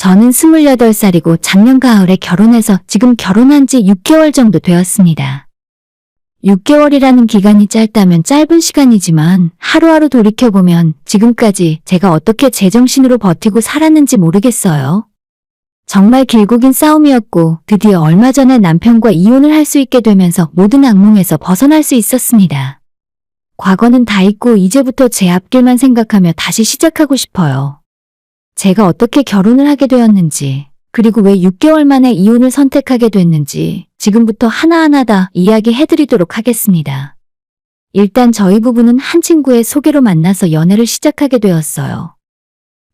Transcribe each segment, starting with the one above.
저는 28살이고 작년 가을에 결혼해서 지금 결혼한 지 6개월 정도 되었습니다. 6개월이라는 기간이 짧다면 짧은 시간이지만 하루하루 돌이켜보면 지금까지 제가 어떻게 제정신으로 버티고 살았는지 모르겠어요. 정말 길고 긴 싸움이었고 드디어 얼마 전에 남편과 이혼을 할 수 있게 되면서 모든 악몽에서 벗어날 수 있었습니다. 과거는 다 잊고 이제부터 제 앞길만 생각하며 다시 시작하고 싶어요. 제가 어떻게 결혼을 하게 되었는지, 그리고 왜 6개월 만에 이혼을 선택하게 됐는지 지금부터 하나하나 다 이야기해드리도록 하겠습니다. 일단 저희 부부는 한 친구의 소개로 만나서 연애를 시작하게 되었어요.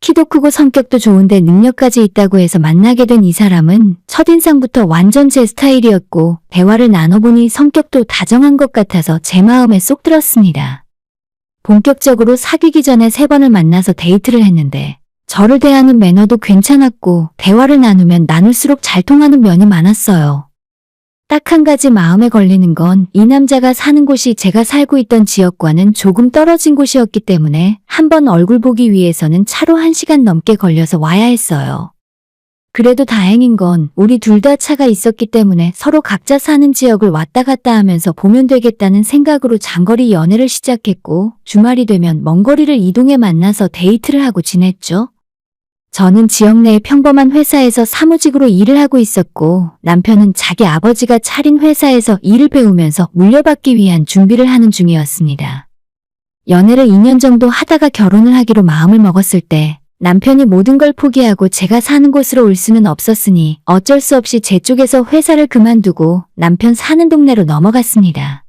키도 크고 성격도 좋은데 능력까지 있다고 해서 만나게 된 이 사람은 첫인상부터 완전 제 스타일이었고 대화를 나눠보니 성격도 다정한 것 같아서 제 마음에 쏙 들었습니다. 본격적으로 사귀기 전에 3번을 만나서 데이트를 했는데 저를 대하는 매너도 괜찮았고 대화를 나누면 나눌수록 잘 통하는 면이 많았어요. 딱 한 가지 마음에 걸리는 건 이 남자가 사는 곳이 제가 살고 있던 지역과는 조금 떨어진 곳이었기 때문에 한 번 얼굴 보기 위해서는 차로 1시간 넘게 걸려서 와야 했어요. 그래도 다행인 건 우리 둘 다 차가 있었기 때문에 서로 각자 사는 지역을 왔다 갔다 하면서 보면 되겠다는 생각으로 장거리 연애를 시작했고 주말이 되면 먼 거리를 이동해 만나서 데이트를 하고 지냈죠. 저는 지역 내의 평범한 회사에서 사무직으로 일을 하고 있었고 남편은 자기 아버지가 차린 회사에서 일을 배우면서 물려받기 위한 준비를 하는 중이었습니다. 연애를 2년 정도 하다가 결혼을 하기로 마음을 먹었을 때 남편이 모든 걸 포기하고 제가 사는 곳으로 올 수는 없었으니 어쩔 수 없이 제 쪽에서 회사를 그만두고 남편 사는 동네로 넘어갔습니다.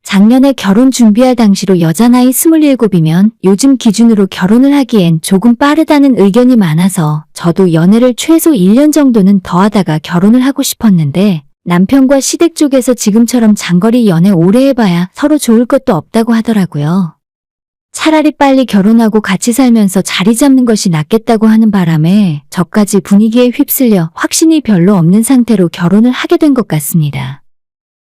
작년에 결혼 준비할 당시로 여자 나이 27이면 요즘 기준으로 결혼을 하기엔 조금 빠르다는 의견이 많아서 저도 연애를 최소 1년 정도는 더 하다가 결혼을 하고 싶었는데 남편과 시댁 쪽에서 지금처럼 장거리 연애 오래 해봐야 서로 좋을 것도 없다고 하더라고요. 차라리 빨리 결혼하고 같이 살면서 자리 잡는 것이 낫겠다고 하는 바람에 저까지 분위기에 휩쓸려 확신이 별로 없는 상태로 결혼을 하게 된 것 같습니다.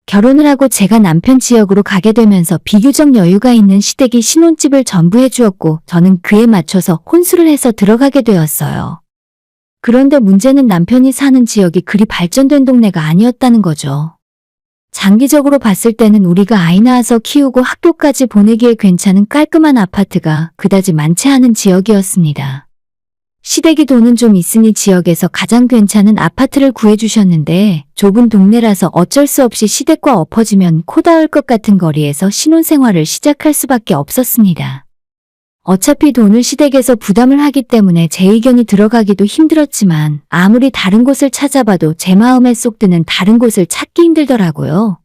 결혼을 하고 제가 남편 지역으로 가게 되면서 비교적 여유가 있는 시댁이 신혼집을 전부 해주었고 저는 그에 맞춰서 혼수를 해서 들어가게 되었어요. 그런데 문제는 남편이 사는 지역이 그리 발전된 동네가 아니었다는 거죠. 장기적으로 봤을 때는 우리가 아이 낳아서 키우고 학교까지 보내기에 괜찮은 깔끔한 아파트가 그다지 많지 않은 지역이었습니다. 시댁이 돈은 좀 있으니 지역에서 가장 괜찮은 아파트를 구해주셨는데 좁은 동네라서 어쩔 수 없이 시댁과 엎어지면 코 닿을 것 같은 거리에서 신혼생활을 시작할 수밖에 없었습니다. 어차피 돈을 시댁에서 부담을 하기 때문에 제 의견이 들어가기도 힘들었지만 아무리 다른 곳을 찾아봐도 제 마음에 쏙 드는 다른 곳을 찾기 힘들더라고요.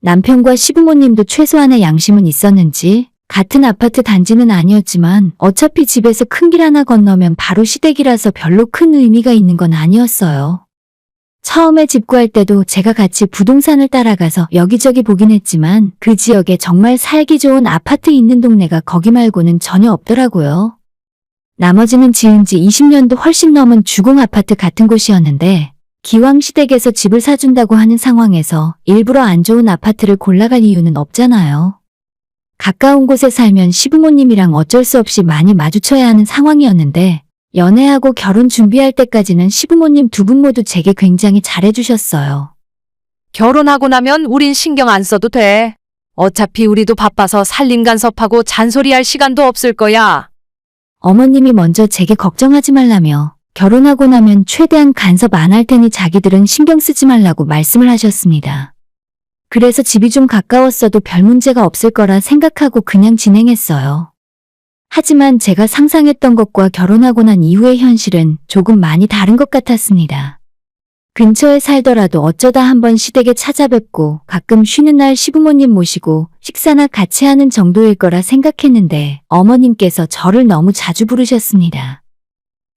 남편과 시부모님도 최소한의 양심은 있었는지 같은 아파트 단지는 아니었지만 어차피 집에서 큰 길 하나 건너면 바로 시댁이라서 별로 큰 의미가 있는 건 아니었어요. 처음에 집 구할 때도 제가 같이 부동산을 따라가서 여기저기 보긴 했지만 그 지역에 정말 살기 좋은 아파트 있는 동네가 거기 말고는 전혀 없더라고요. 나머지는 지은 지 20년도 훨씬 넘은 주공 아파트 같은 곳이었는데 기왕 시댁에서 집을 사준다고 하는 상황에서 일부러 안 좋은 아파트를 골라갈 이유는 없잖아요. 가까운 곳에 살면 시부모님이랑 어쩔 수 없이 많이 마주쳐야 하는 상황이었는데 연애하고 결혼 준비할 때까지는 시부모님 두 분 모두 제게 굉장히 잘해주셨어요. 결혼하고 나면 우린 신경 안 써도 돼. 어차피 우리도 바빠서 살림간섭하고 잔소리할 시간도 없을 거야. 어머님이 먼저 제게 걱정하지 말라며 결혼하고 나면 최대한 간섭 안 할 테니 자기들은 신경 쓰지 말라고 말씀을 하셨습니다. 그래서 집이 좀 가까웠어도 별 문제가 없을 거라 생각하고 그냥 진행했어요. 하지만 제가 상상했던 것과 결혼하고 난 이후의 현실은 조금 많이 다른 것 같았습니다. 근처에 살더라도 어쩌다 한번 시댁에 찾아뵙고 가끔 쉬는 날 시부모님 모시고 식사나 같이 하는 정도일 거라 생각했는데 어머님께서 저를 너무 자주 부르셨습니다.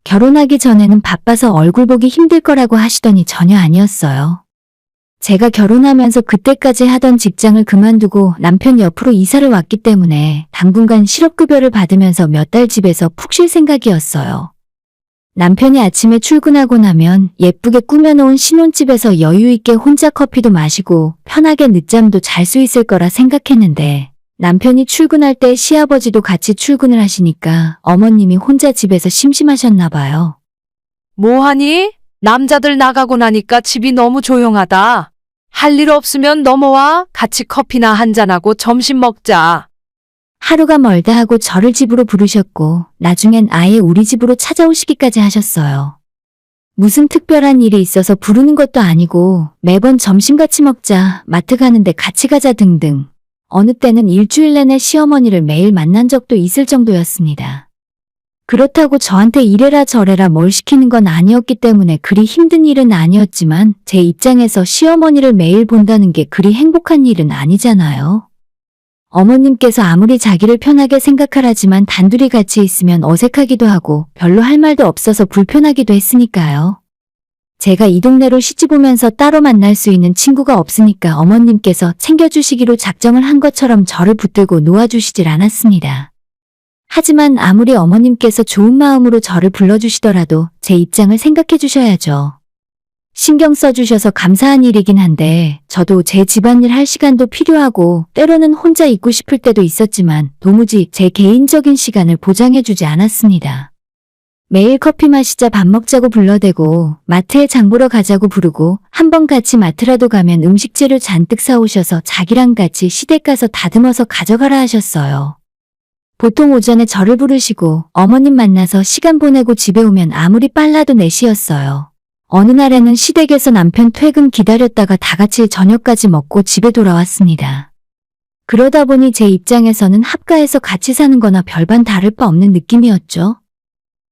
결혼하기 전에는 바빠서 얼굴 보기 힘들 거라고 하시더니 전혀 아니었어요. 제가 결혼하면서 그때까지 하던 직장을 그만두고 남편 옆으로 이사를 왔기 때문에 당분간 실업급여를 받으면서 몇 달 집에서 푹 쉴 생각이었어요. 남편이 아침에 출근하고 나면 예쁘게 꾸며놓은 신혼집에서 여유있게 혼자 커피도 마시고 편하게 늦잠도 잘 수 있을 거라 생각했는데 남편이 출근할 때 시아버지도 같이 출근을 하시니까 어머님이 혼자 집에서 심심하셨나 봐요. 뭐하니? 남자들 나가고 나니까 집이 너무 조용하다. 할 일 없으면 넘어와. 같이 커피나 한잔하고 점심 먹자. 하루가 멀다 하고 저를 집으로 부르셨고 나중엔 아예 우리 집으로 찾아오시기까지 하셨어요. 무슨 특별한 일이 있어서 부르는 것도 아니고 매번 점심 같이 먹자, 마트 가는데 같이 가자 등등. 어느 때는 일주일 내내 시어머니를 매일 만난 적도 있을 정도였습니다. 그렇다고 저한테 이래라 저래라 뭘 시키는 건 아니었기 때문에 그리 힘든 일은 아니었지만 제 입장에서 시어머니를 매일 본다는 게 그리 행복한 일은 아니잖아요. 어머님께서 아무리 자기를 편하게 생각하라지만 단둘이 같이 있으면 어색하기도 하고 별로 할 말도 없어서 불편하기도 했으니까요. 제가 이 동네로 시집 오면서 따로 만날 수 있는 친구가 없으니까 어머님께서 챙겨주시기로 작정을 한 것처럼 저를 붙들고 놓아주시질 않았습니다. 하지만 아무리 어머님께서 좋은 마음으로 저를 불러주시더라도 제 입장을 생각해 주셔야죠. 신경 써주셔서 감사한 일이긴 한데 저도 제 집안일 할 시간도 필요하고 때로는 혼자 있고 싶을 때도 있었지만 도무지 제 개인적인 시간을 보장해주지 않았습니다. 매일 커피 마시자 밥 먹자고 불러대고 마트에 장 보러 가자고 부르고 한번 같이 마트라도 가면 음식 재료 잔뜩 사오셔서 자기랑 같이 시댁 가서 다듬어서 가져가라 하셨어요. 보통 오전에 저를 부르시고 어머님 만나서 시간 보내고 집에 오면 아무리 빨라도 4시였어요. 어느 날에는 시댁에서 남편 퇴근 기다렸다가 다 같이 저녁까지 먹고 집에 돌아왔습니다. 그러다 보니 제 입장에서는 합가해서 같이 사는 거나 별반 다를 바 없는 느낌이었죠.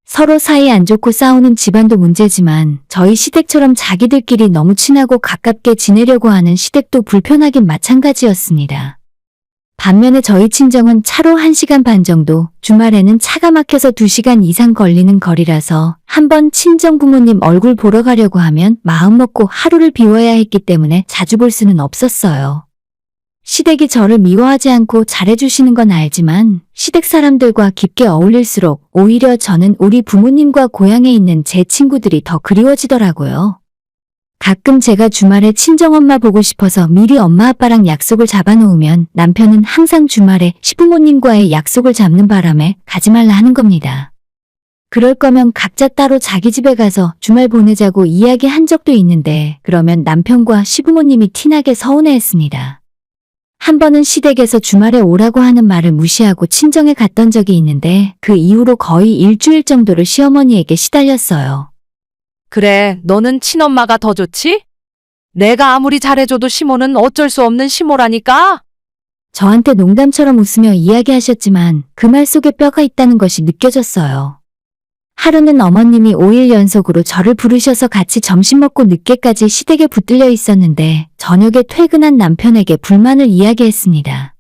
서로 사이 안 좋고 싸우는 집안도 문제지만 저희 시댁처럼 자기들끼리 너무 친하고 가깝게 지내려고 하는 시댁도 불편하긴 마찬가지였습니다. 반면에 저희 친정은 차로 1시간 반 정도, 주말에는 차가 막혀서 2시간 이상 걸리는 거리라서 한번 친정 부모님 얼굴 보러 가려고 하면 마음먹고 하루를 비워야 했기 때문에 자주 볼 수는 없었어요. 시댁이 저를 미워하지 않고 잘해주시는 건 알지만 시댁 사람들과 깊게 어울릴수록 오히려 저는 우리 부모님과 고향에 있는 제 친구들이 더 그리워지더라고요. 가끔 제가 주말에 친정엄마 보고 싶어서 미리 엄마 아빠랑 약속을 잡아놓으면 남편은 항상 주말에 시부모님과의 약속을 잡는 바람에 가지 말라 하는 겁니다. 그럴 거면 각자 따로 자기 집에 가서 주말 보내자고 이야기한 적도 있는데 그러면 남편과 시부모님이 티나게 서운해했습니다. 한 번은 시댁에서 주말에 오라고 하는 말을 무시하고 친정에 갔던 적이 있는데 그 이후로 거의 일주일 정도를 시어머니에게 시달렸어요. 그래, 너는 친엄마가 더 좋지? 내가 아무리 잘해줘도 시모는 어쩔 수 없는 시모라니까? 저한테 농담처럼 웃으며 이야기하셨지만 그 말 속에 뼈가 있다는 것이 느껴졌어요. 하루는 어머님이 5일 연속으로 저를 부르셔서 같이 점심 먹고 늦게까지 시댁에 붙들려 있었는데 저녁에 퇴근한 남편에게 불만을 이야기했습니다.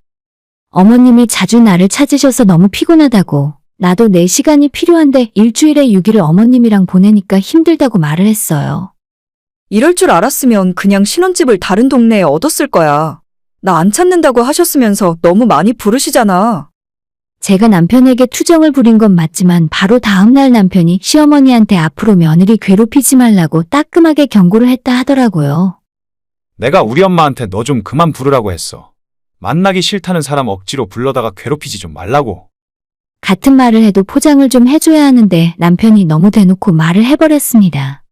어머님이 자주 나를 찾으셔서 너무 피곤하다고, 나도 내 시간이 필요한데 일주일에 6일을 어머님이랑 보내니까 힘들다고 말을 했어요. 이럴 줄 알았으면 그냥 신혼집을 다른 동네에 얻었을 거야. 나 안 찾는다고 하셨으면서 너무 많이 부르시잖아. 제가 남편에게 투정을 부린 건 맞지만 바로 다음 날 남편이 시어머니한테 앞으로 며느리 괴롭히지 말라고 따끔하게 경고를 했다 하더라고요. 내가 우리 엄마한테 너 좀 그만 부르라고 했어. 만나기 싫다는 사람 억지로 불러다가 괴롭히지 좀 말라고. 같은 말을 해도 포장을 좀 해줘야 하는데 남편이 너무 대놓고 말을 해버렸습니다.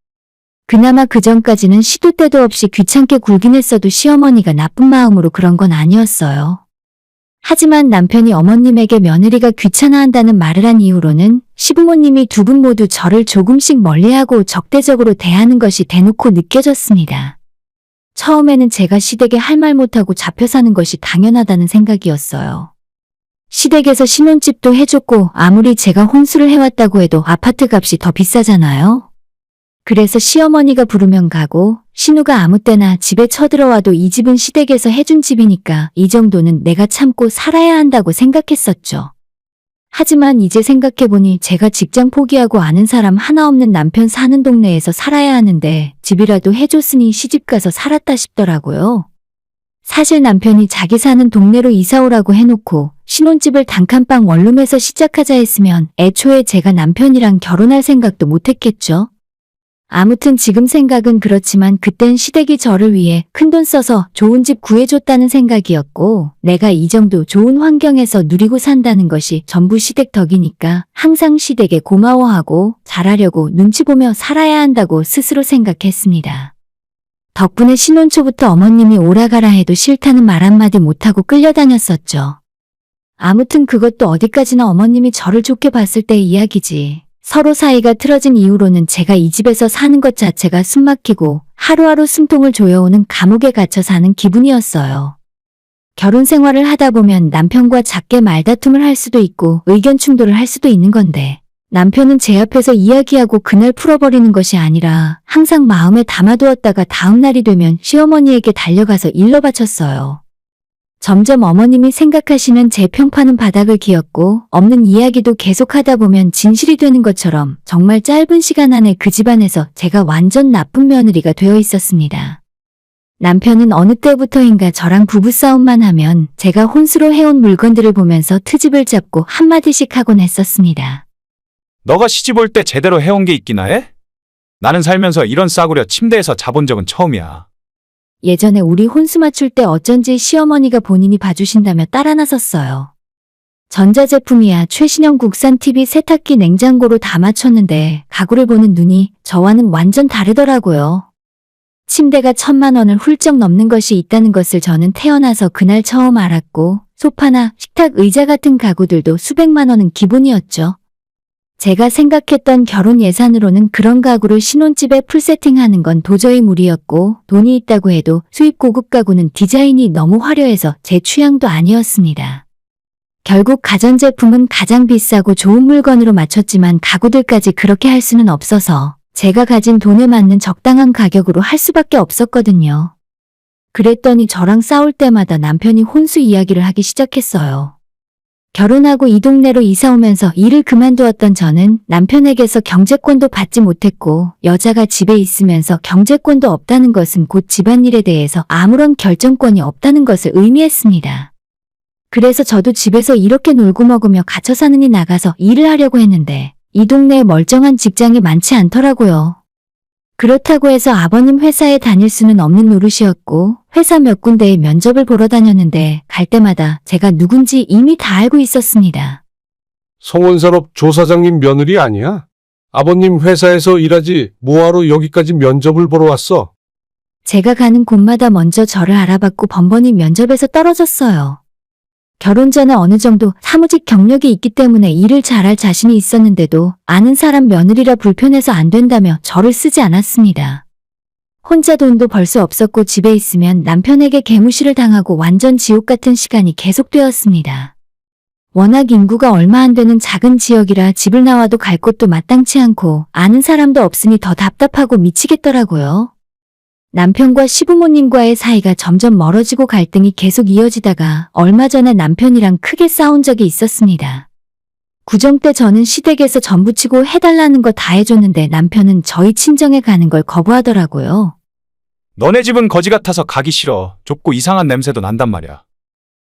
그나마 그전까지는 시도 때도 없이 귀찮게 굴긴 했어도 시어머니가 나쁜 마음으로 그런 건 아니었어요. 하지만 남편이 어머님에게 며느리가 귀찮아한다는 말을 한 이후로는 시부모님이 두 분 모두 저를 조금씩 멀리하고 적대적으로 대하는 것이 대놓고 느껴졌습니다. 처음에는 제가 시댁에 할 말 못하고 잡혀 사는 것이 당연하다는 생각이었어요. 시댁에서 신혼집도 해줬고 아무리 제가 혼수를 해왔다고 해도 아파트 값이 더 비싸잖아요. 그래서 시어머니가 부르면 가고 신우가 아무 때나 집에 쳐들어와도 이 집은 시댁에서 해준 집이니까 이 정도는 내가 참고 살아야 한다고 생각했었죠. 하지만 이제 생각해보니 제가 직장 포기하고 아는 사람 하나 없는 남편 사는 동네에서 살아야 하는데 집이라도 해줬으니 시집가서 살았다 싶더라고요. 사실 남편이 자기 사는 동네로 이사오라고 해놓고 신혼집을 단칸방 원룸에서 시작하자 했으면 애초에 제가 남편이랑 결혼할 생각도 못했겠죠. 아무튼 지금 생각은 그렇지만 그땐 시댁이 저를 위해 큰돈 써서 좋은 집 구해줬다는 생각이었고 내가 이 정도 좋은 환경에서 누리고 산다는 것이 전부 시댁 덕이니까 항상 시댁에 고마워하고 잘하려고 눈치 보며 살아야 한다고 스스로 생각했습니다. 덕분에 신혼 초부터 어머님이 오라가라 해도 싫다는 말 한마디 못하고 끌려다녔었죠. 아무튼 그것도 어디까지나 어머님이 저를 좋게 봤을 때의 이야기지. 서로 사이가 틀어진 이후로는 제가 이 집에서 사는 것 자체가 숨막히고 하루하루 숨통을 조여오는 감옥에 갇혀 사는 기분이었어요. 결혼 생활을 하다 보면 남편과 작게 말다툼을 할 수도 있고 의견 충돌을 할 수도 있는 건데 남편은 제 앞에서 이야기하고 그날 풀어버리는 것이 아니라 항상 마음에 담아두었다가 다음 날이 되면 시어머니에게 달려가서 일러 바쳤어요. 점점 어머님이 생각하시는 제 평판은 바닥을 기었고 없는 이야기도 계속하다 보면 진실이 되는 것처럼 정말 짧은 시간 안에 그 집안에서 제가 완전 나쁜 며느리가 되어 있었습니다. 남편은 어느 때부터인가 저랑 부부싸움만 하면 제가 혼수로 해온 물건들을 보면서 트집을 잡고 한마디씩 하곤 했었습니다. 너가 시집 올 때 제대로 해온 게 있기나 해? 나는 살면서 이런 싸구려 침대에서 자본 적은 처음이야. 예전에 우리 혼수 맞출 때 어쩐지 시어머니가 본인이 봐주신다며 따라 나섰어요. 전자제품이야 최신형 국산 TV 세탁기 냉장고로 다 맞췄는데 가구를 보는 눈이 저와는 완전 다르더라고요. 침대가 1,000만 원을 훌쩍 넘는 것이 있다는 것을 저는 태어나서 그날 처음 알았고 소파나 식탁 의자 같은 가구들도 수백만 원은 기본이었죠. 제가 생각했던 결혼 예산으로는 그런 가구를 신혼집에 풀세팅하는 건 도저히 무리였고 돈이 있다고 해도 수입 고급 가구는 디자인이 너무 화려해서 제 취향도 아니었습니다. 결국 가전제품은 가장 비싸고 좋은 물건으로 맞췄지만 가구들까지 그렇게 할 수는 없어서 제가 가진 돈에 맞는 적당한 가격으로 할 수밖에 없었거든요. 그랬더니 저랑 싸울 때마다 남편이 혼수 이야기를 하기 시작했어요. 결혼하고 이 동네로 이사 오면서 일을 그만두었던 저는 남편에게서 경제권도 받지 못했고 여자가 집에 있으면서 경제권도 없다는 것은 곧 집안일에 대해서 아무런 결정권이 없다는 것을 의미했습니다. 그래서 저도 집에서 이렇게 놀고 먹으며 갇혀 사느니 나가서 일을 하려고 했는데 이 동네에 멀쩡한 직장이 많지 않더라고요. 그렇다고 해서 아버님 회사에 다닐 수는 없는 노릇이었고 회사 몇 군데에 면접을 보러 다녔는데 갈 때마다 제가 누군지 이미 다 알고 있었습니다. 성원산업 조사장님 며느리 아니야? 아버님 회사에서 일하지 뭐하러 여기까지 면접을 보러 왔어? 제가 가는 곳마다 먼저 저를 알아봤고 번번이 면접에서 떨어졌어요. 결혼 전에 어느 정도 사무직 경력이 있기 때문에 일을 잘할 자신이 있었는데도 아는 사람 며느리라 불편해서 안 된다며 저를 쓰지 않았습니다. 혼자 돈도 벌 수 없었고 집에 있으면 남편에게 개무시를 당하고 완전 지옥 같은 시간이 계속되었습니다. 워낙 인구가 얼마 안 되는 작은 지역이라 집을 나와도 갈 곳도 마땅치 않고 아는 사람도 없으니 더 답답하고 미치겠더라고요. 남편과 시부모님과의 사이가 점점 멀어지고 갈등이 계속 이어지다가 얼마 전에 남편이랑 크게 싸운 적이 있었습니다. 구정 때 저는 시댁에서 전부치고 해달라는 거 다 해줬는데 남편은 저희 친정에 가는 걸 거부하더라고요. 너네 집은 거지 같아서 가기 싫어. 좁고 이상한 냄새도 난단 말이야.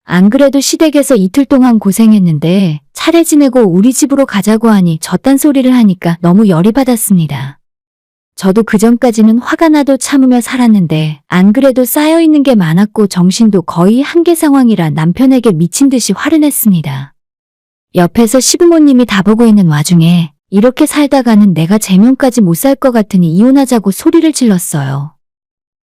안 그래도 시댁에서 이틀 동안 고생했는데 차례 지내고 우리 집으로 가자고 하니 저딴 소리를 하니까 너무 열이 받았습니다. 저도 그전까지는 화가 나도 참으며 살았는데 안 그래도 쌓여있는 게 많았고 정신도 거의 한계 상황이라 남편에게 미친 듯이 화를 냈습니다. 옆에서 시부모님이 다 보고 있는 와중에 이렇게 살다가는 내가 제명까지 못 살 것 같으니 이혼하자고 소리를 질렀어요.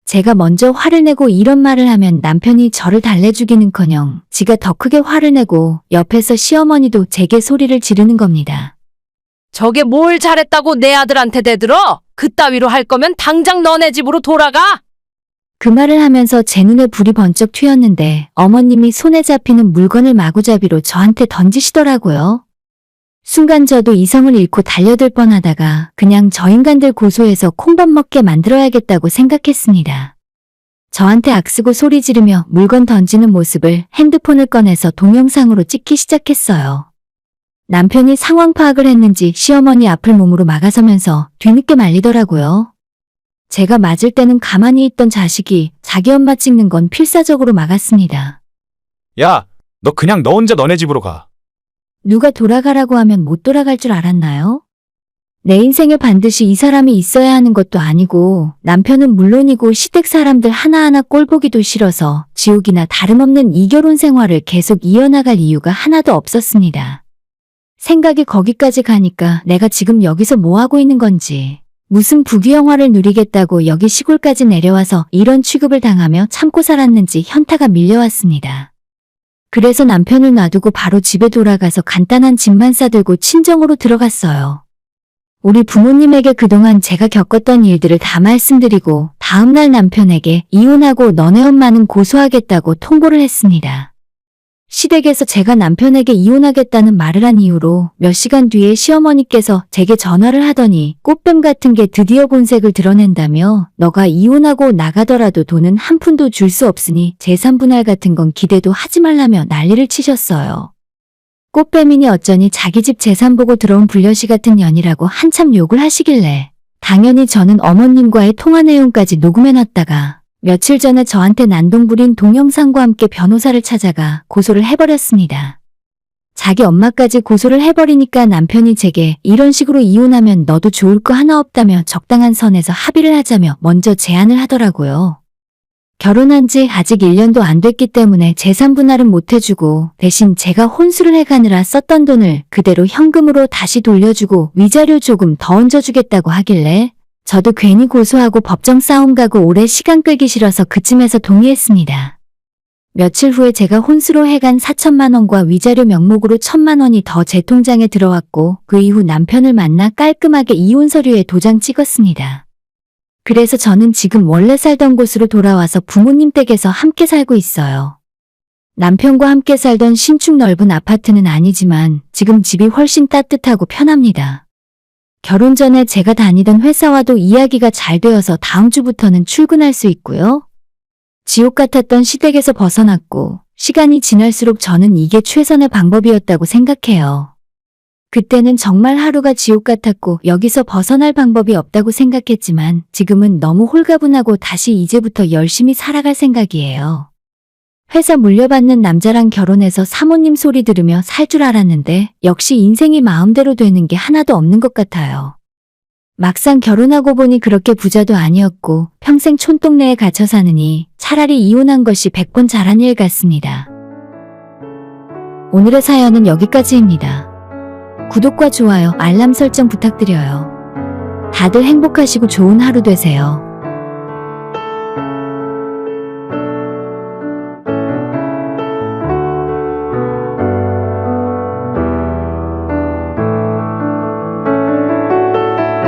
제가 먼저 화를 내고 이런 말을 하면 남편이 저를 달래주기는커녕 지가 더 크게 화를 내고 옆에서 시어머니도 제게 소리를 지르는 겁니다. 저게 뭘 잘했다고 내 아들한테 대들어? 그따위로 할 거면 당장 너네 집으로 돌아가! 그 말을 하면서 제 눈에 불이 번쩍 튀었는데 어머님이 손에 잡히는 물건을 마구잡이로 저한테 던지시더라고요. 순간 저도 이성을 잃고 달려들 뻔하다가 그냥 저 인간들 고소해서 콩밥 먹게 만들어야겠다고 생각했습니다. 저한테 악쓰고 소리 지르며 물건 던지는 모습을 핸드폰을 꺼내서 동영상으로 찍기 시작했어요. 남편이 상황 파악을 했는지 시어머니 앞을 몸으로 막아서면서 뒤늦게 말리더라고요. 제가 맞을 때는 가만히 있던 자식이 자기 엄마 찍는 건 필사적으로 막았습니다. 야, 너 그냥 너 혼자 너네 집으로 가. 누가 돌아가라고 하면 못 돌아갈 줄 알았나요? 내 인생에 반드시 이 사람이 있어야 하는 것도 아니고 남편은 물론이고 시댁 사람들 하나하나 꼴보기도 싫어서 지옥이나 다름없는 이 결혼 생활을 계속 이어나갈 이유가 하나도 없었습니다. 생각이 거기까지 가니까 내가 지금 여기서 뭐 하고 있는 건지, 무슨 부귀영화를 누리겠다고 여기 시골까지 내려와서 이런 취급을 당하며 참고 살았는지 현타가 밀려왔습니다. 그래서 남편을 놔두고 바로 집에 돌아가서 간단한 짐만 싸들고 친정으로 들어갔어요. 우리 부모님에게 그동안 제가 겪었던 일들을 다 말씀드리고 다음날 남편에게 이혼하고 너네 엄마는 고소하겠다고 통보를 했습니다. 시댁에서 제가 남편에게 이혼하겠다는 말을 한 이후로 몇 시간 뒤에 시어머니께서 제게 전화를 하더니 꽃뱀 같은 게 드디어 본색을 드러낸다며 너가 이혼하고 나가더라도 돈은 한 푼도 줄 수 없으니 재산 분할 같은 건 기대도 하지 말라며 난리를 치셨어요. 꽃뱀이니 어쩌니 자기 집 재산 보고 들어온 불려시 같은 년이라고 한참 욕을 하시길래 당연히 저는 어머님과의 통화 내용까지 녹음해놨다가 며칠 전에 저한테 난동 부린 동영상과 함께 변호사를 찾아가 고소를 해버렸습니다. 자기 엄마까지 고소를 해버리니까 남편이 제게 이런 식으로 이혼하면 너도 좋을 거 하나 없다며 적당한 선에서 합의를 하자며 먼저 제안을 하더라고요. 결혼한 지 아직 1년도 안 됐기 때문에 재산 분할은 못 해주고 대신 제가 혼수를 해가느라 썼던 돈을 그대로 현금으로 다시 돌려주고 위자료 조금 더 얹어주겠다고 하길래 저도 괜히 고소하고 법정 싸움 가고 오래 시간 끌기 싫어서 그쯤에서 동의했습니다. 며칠 후에 제가 혼수로 해간 4천만 원과 위자료 명목으로 1,000만 원이 더 제 통장에 들어왔고 그 이후 남편을 만나 깔끔하게 이혼 서류에 도장 찍었습니다. 그래서 저는 지금 원래 살던 곳으로 돌아와서 부모님 댁에서 함께 살고 있어요. 남편과 함께 살던 신축 넓은 아파트는 아니지만 지금 집이 훨씬 따뜻하고 편합니다. 결혼 전에 제가 다니던 회사와도 이야기가 잘 되어서 다음 주부터는 출근할 수 있고요. 지옥 같았던 시댁에서 벗어났고 시간이 지날수록 저는 이게 최선의 방법이었다고 생각해요. 그때는 정말 하루가 지옥 같았고 여기서 벗어날 방법이 없다고 생각했지만 지금은 너무 홀가분하고 다시 이제부터 열심히 살아갈 생각이에요. 회사 물려받는 남자랑 결혼해서 사모님 소리 들으며 살 줄 알았는데 역시 인생이 마음대로 되는 게 하나도 없는 것 같아요. 막상 결혼하고 보니 그렇게 부자도 아니었고 평생 촌동네에 갇혀 사느니 차라리 이혼한 것이 100번 잘한 일 같습니다. 오늘의 사연은 여기까지입니다. 구독과 좋아요, 알람 설정 부탁드려요. 다들 행복하시고 좋은 하루 되세요.